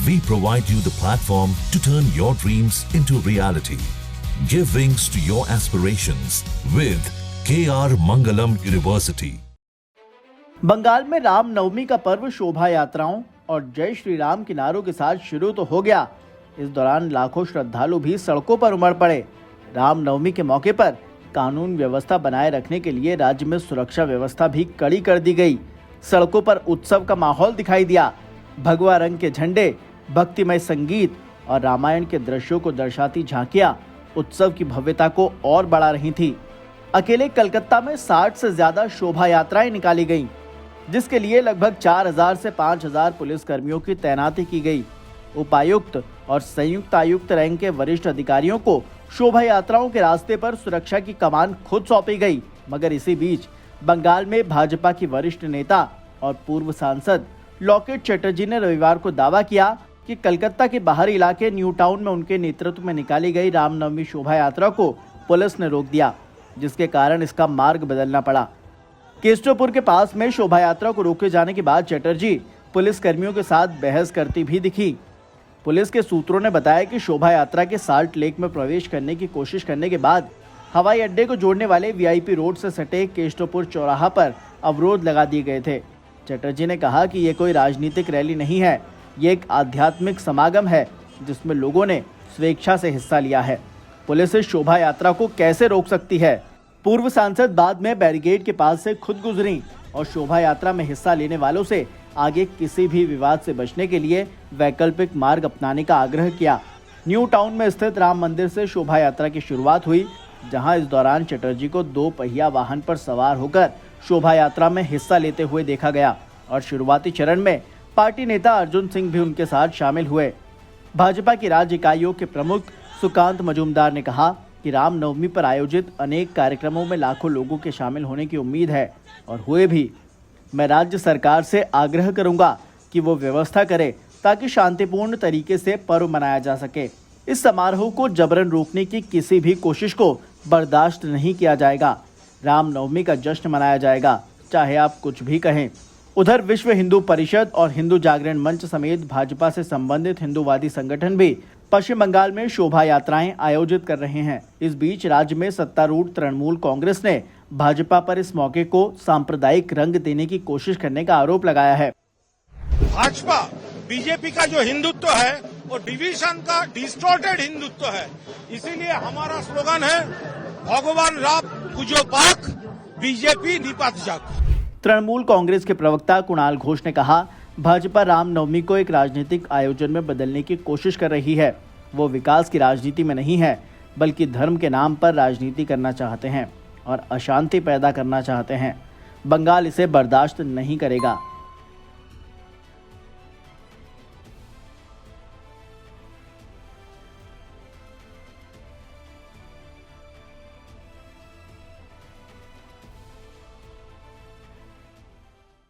We provide you the platform to turn your dreams into reality. Give wings to your aspirations with KR Mangalam University. Bengal में रामनवमी का पर्व शोभा यात्राओं और जय श्री राम के नारों के साथ शुरू तो हो गया। इस दौरान लाखों श्रद्धालु भी सड़कों पर उमड़ पड़े। रामनवमी के मौके पर कानून व्यवस्था बनाए रखने के लिए राज्य में सुरक्षा व्यवस्था भी कड़ी कर दी गई। सड़कों पर उत्सव का माहौल दिखाई दिया। भगवा रंग के झंडे, भक्तिमय संगीत और रामायण के दृश्यों को दर्शाती झांकियां उत्सव की भव्यता को और बढ़ा रही थी। अकेले कलकत्ता में 60 से ज्यादा शोभा यात्राएं निकाली गईं, जिसके लिए लगभग 4000 से 5000 पुलिस कर्मियों की तैनाती की गई। उपायुक्त और संयुक्त आयुक्त रैंक के वरिष्ठ अधिकारियों को शोभा यात्राओं के रास्ते पर सुरक्षा की कमान खुद सौंपी गई। मगर इसी बीच बंगाल में भाजपा की वरिष्ठ नेता और पूर्व सांसद लॉकेट चटर्जी ने रविवार को दावा किया कि कलकत्ता के बाहरी इलाके न्यू टाउन में उनके नेतृत्व में निकाली गई रामनवमी शोभा यात्रा को पुलिस ने रोक दिया, जिसके कारण इसका मार्ग बदलना पड़ा। केस्टोपुर के पास में शोभा यात्रा को रोके जाने के बाद चटर्जी पुलिस कर्मियों के साथ बहस करती भी दिखी। पुलिस के सूत्रों ने बताया कि शोभा यात्रा के साल्ट लेक में प्रवेश करने की कोशिश करने के बाद हवाई अड्डे को जोड़ने वाले वीआईपी रोड से सटे केस्टोपुर चौराहा पर अवरोध लगा दिए गए थे। चटर्जी ने कहा कि ये कोई राजनीतिक रैली नहीं है, ये एक आध्यात्मिक समागम है जिसमें लोगों ने स्वेच्छा से हिस्सा लिया है। पुलिस इस शोभा यात्रा को कैसे रोक सकती है? पूर्व सांसद बाद में बैरिकेड के पास से खुद गुजरी और शोभा यात्रा में हिस्सा लेने वालों से आगे किसी भी विवाद से बचने के लिए वैकल्पिक मार्ग अपनाने का आग्रह किया। न्यू टाउन में स्थित राम मंदिर से शोभा यात्रा की शुरुआत हुई, जहां इस दौरान चटर्जी को 2 पहिया वाहन पर सवार होकर शोभा यात्रा में हिस्सा लेते हुए देखा गया और शुरुआती चरण में पार्टी नेता अर्जुन सिंह भी उनके साथ शामिल हुए। भाजपा की राज्य इकाइयों के प्रमुख सुकांत मजूमदार ने कहा कि रामनवमी पर आयोजित अनेक कार्यक्रमों में लाखों लोगों के शामिल होने की उम्मीद है और हुए भी। मैं राज्य सरकार से आग्रह करूंगा कि वो व्यवस्था करे ताकि शांतिपूर्ण तरीके से पर्व मनाया जा सके। इस समारोह को जबरन रोकने की किसी भी कोशिश को बर्दाश्त नहीं किया जाएगा। रामनवमी का जश्न मनाया जाएगा, चाहे आप कुछ भी कहें। उधर विश्व हिंदू परिषद और हिंदू जागरण मंच समेत भाजपा से संबंधित हिंदूवादी संगठन भी पश्चिम बंगाल में शोभा यात्राएं आयोजित कर रहे हैं। इस बीच राज्य में सत्तारूढ़ तृणमूल कांग्रेस ने भाजपा पर इस मौके को सांप्रदायिक रंग देने की कोशिश करने का आरोप लगाया है। भाजपा बीजेपी का जो हिंदुत्व है वो डिवीजन का डिस्टॉर्टेड हिंदुत्व है। इसीलिए हमारा स्लोगन है भगवान राम पूजो पाक, बीजेपी निपात जाक। तृणमूल कांग्रेस के प्रवक्ता कुणाल घोष ने कहा, भाजपा रामनवमी को एक राजनीतिक आयोजन में बदलने की कोशिश कर रही है। वो विकास की राजनीति में नहीं है, बल्कि धर्म के नाम पर राजनीति करना चाहते हैं और अशांति पैदा करना चाहते हैं। बंगाल इसे बर्दाश्त नहीं करेगा।